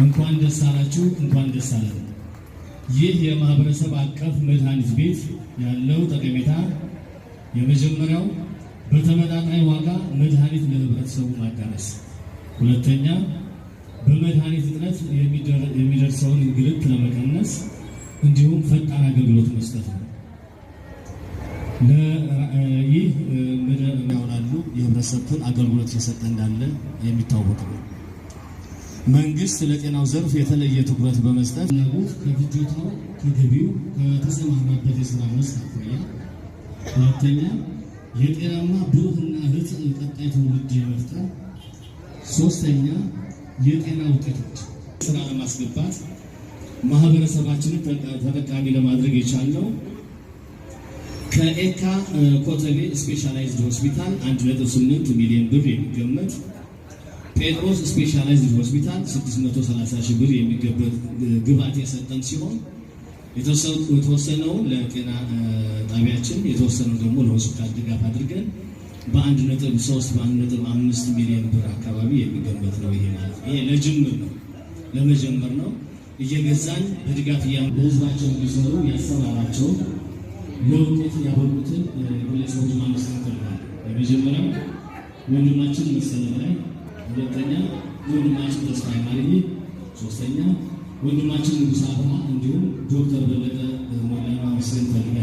እንኳን ደስ አላችሁ፣ እንኳን ደስ አለን። ይህ የማህበረሰብ አቀፍ መድኃኒት ቤት ያለው ጠቀሜታ የመጀመሪያው በተመጣጣኝ ዋጋ መድኃኒት ለህብረተሰቡ ማዳረስ፣ ሁለተኛ በመድኃኒት እጥረት የሚደርሰውን እንግልት ለመቀነስ እንዲሁም ፈጣን አገልግሎት መስጠት ነው። ይህ ያውላሉ የህብረተሰቡን አገልግሎት እየሰጠ እንዳለ የሚታወቅ ነው። መንግስት ለጤናው ዘርፍ የተለየ ትኩረት በመስጠት ፍላጎት ከፍጆታው ከገቢው ከተሰማራበት የስራ መስክ አኳያ፣ ሁለተኛ የጤናማ ብሩህና ቀጣይ ትውልድ የመፍጠር፣ ሶስተኛ የጤና ውጤቶች ስራ ለማስገባት ማህበረሰባችንን ተጠቃሚ ለማድረግ የቻልነው ከኤካ ኮተቤ ስፔሻላይዝድ ሆስፒታል 1.8 ሚሊዮን ብር የሚገመት ጴጥሮስ ስፔሻላይዝድ ሆስፒታል 630 ሺህ ብር የሚገመት ግብዓት የሰጠን ሲሆን የተወሰነውን ለጤና ጣቢያችን የተወሰነው ደግሞ ለሆስፒታል ድጋፍ አድርገን በ1.5 ሚሊዮን ብር አካባቢ የሚገመት ነው። ይሄ ማለት ይሄ ለጅምር ነው፣ ለመጀመር ነው። እየገዛን በድጋፍ ለህዝባቸው እንዲሰሩ ያሰራራቸው ለውጤት ያበቁትን ግለሰቦች ማመስገን ፈልጋለሁ። የመጀመሪያው ወንድማችን መሰለ ላይ፣ ሁለተኛ ወንድማችን ተስፋዬ ማርዬ፣ ሶስተኛ ወንድማችን ንጉስ አብርሃ እንዲሁም ዶክተር በለጠ ሞላ ማመስገን ፈልጋለሁ።